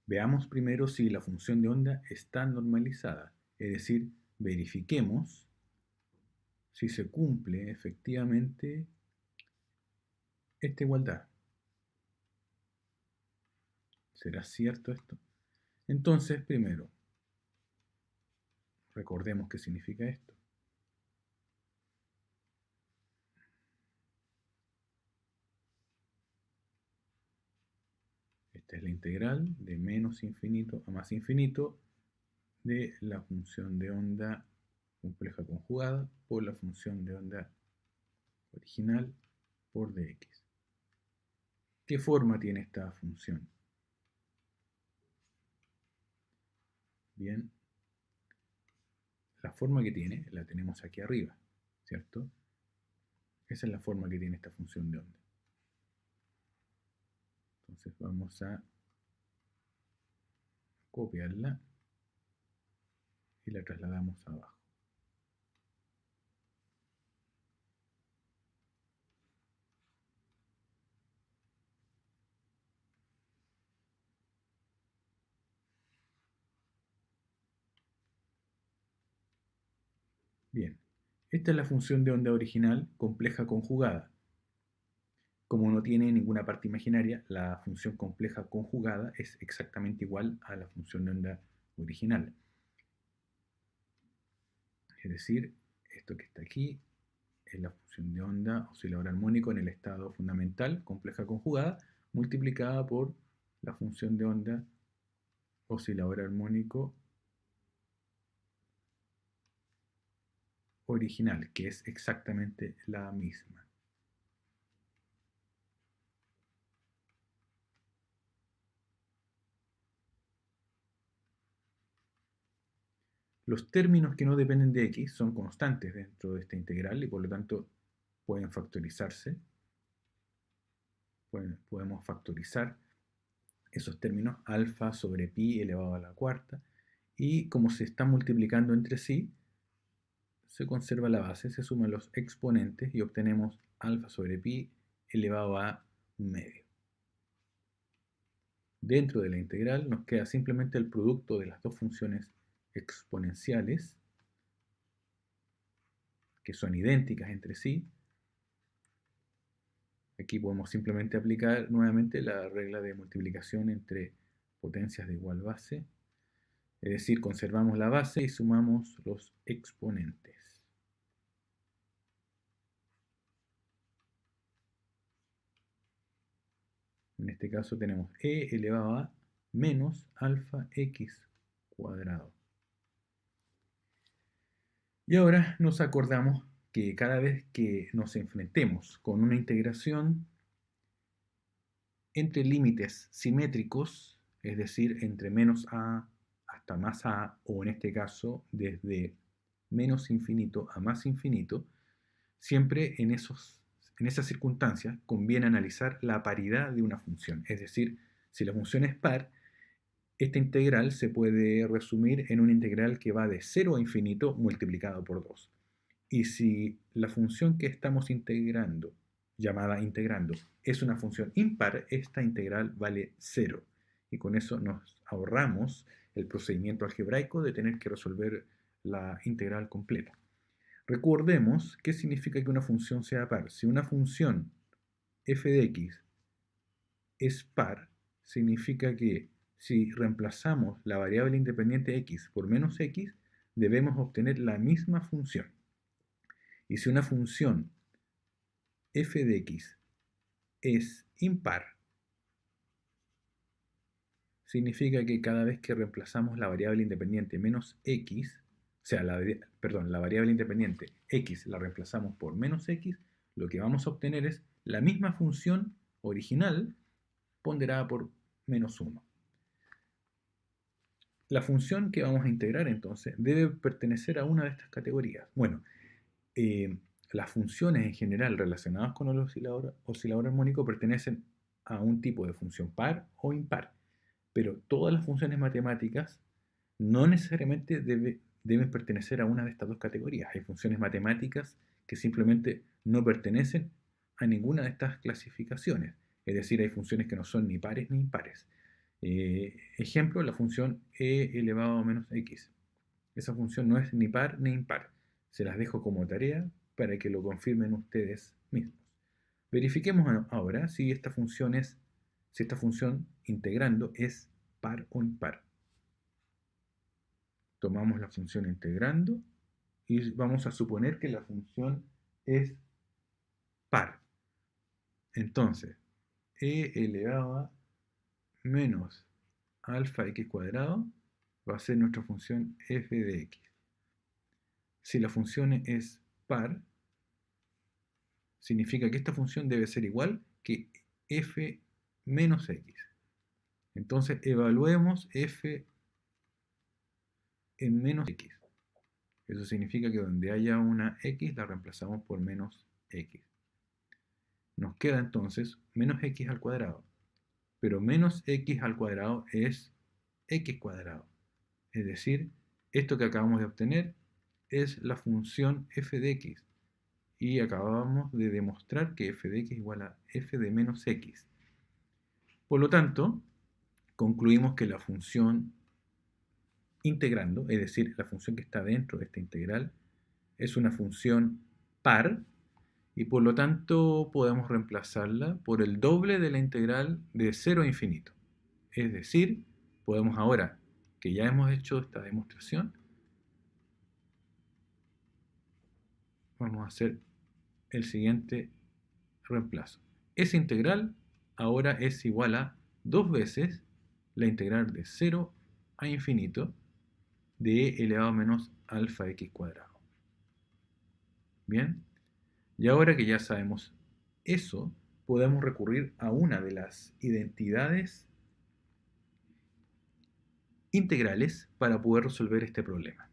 Veamos primero si la función de onda está normalizada, es decir, verifiquemos si se cumple efectivamente esta igualdad. ¿Será cierto esto? Entonces, primero, recordemos qué significa esto. Esta es la integral de menos infinito a más infinito de la función de onda compleja conjugada por la función de onda original por dx. ¿Qué forma tiene esta función? Bien, la forma que tiene la tenemos aquí arriba, ¿cierto? Esa es la forma que tiene esta función de onda. Entonces vamos a copiarla y la trasladamos abajo. Bien, esta es la función de onda original compleja conjugada. Como no tiene ninguna parte imaginaria, la función compleja conjugada es exactamente igual a la función de onda original. Es decir, esto que está aquí es la función de onda oscilador armónico en el estado fundamental, compleja conjugada, multiplicada por la función de onda oscilador armónico original, que es exactamente la misma. Los términos que no dependen de x son constantes dentro de esta integral y por lo tanto pueden factorizarse. Podemos factorizar esos términos, alfa sobre pi elevado a la cuarta, y como se están multiplicando entre sí, se conserva la base, se suman los exponentes y obtenemos alfa sobre pi elevado a un medio. Dentro de la integral nos queda simplemente el producto de las dos funciones exponenciales, que son idénticas entre sí. Aquí podemos simplemente aplicar nuevamente la regla de multiplicación entre potencias de igual base. Es decir, conservamos la base y sumamos los exponentes. En este caso tenemos e elevado a menos alfa x cuadrado. Y ahora nos acordamos que cada vez que nos enfrentemos con una integración entre límites simétricos, es decir, entre menos a hasta más a, o en este caso desde menos infinito a más infinito, siempre en esas circunstancias conviene analizar la paridad de una función. Es decir, si la función es par, esta integral se puede resumir en una integral que va de 0 a infinito multiplicado por 2. Y si la función que estamos integrando, llamada integrando, es una función impar, esta integral vale 0. Y con eso nos ahorramos el procedimiento algebraico de tener que resolver la integral completa. Recordemos qué significa que una función sea par. Si una función f de x es par, significa que si reemplazamos la variable independiente x por menos x, debemos obtener la misma función. Y si una función f de x es impar, significa que cada vez que reemplazamos la variable independiente menos x, o sea, la variable independiente x la reemplazamos por menos x, lo que vamos a obtener es la misma función original ponderada por menos 1. La función que vamos a integrar entonces debe pertenecer a una de estas categorías. Bueno, las funciones en general relacionadas con el oscilador armónico pertenecen a un tipo de función par o impar, pero todas las funciones matemáticas no necesariamente deben pertenecer a una de estas dos categorías. Hay funciones matemáticas que simplemente no pertenecen a ninguna de estas clasificaciones, es decir, hay funciones que no son ni pares ni impares. Ejemplo, la función e elevado a menos x. Esa función no es ni par ni impar. Se las dejo como tarea para que lo confirmen ustedes mismos. Verifiquemos ahora si esta función integrando es par o impar. Tomamos la función integrando y vamos a suponer que la función es par. Entonces, e elevado a menos alfa x cuadrado va a ser nuestra función f de x. Si la función es par, significa que esta función debe ser igual que f menos x. Entonces evaluemos f en menos x. Eso significa que donde haya una x la reemplazamos por menos x. Nos queda entonces menos x al cuadrado. Pero menos x al cuadrado es x cuadrado. Es decir, esto que acabamos de obtener es la función f de x. Y acabamos de demostrar que f de x igual a f de menos x. Por lo tanto, concluimos que la función integrando, es decir, la función que está dentro de esta integral, es una función par y por lo tanto podemos reemplazarla por el doble de la integral de 0 a infinito. Es decir, podemos ahora que ya hemos hecho esta demostración, vamos a hacer el siguiente reemplazo. Esa integral ahora es igual a 2 veces la integral de 0 a infinito de e elevado a menos alfa x cuadrado. Bien, y ahora que ya sabemos eso, podemos recurrir a una de las identidades integrales para poder resolver este problema.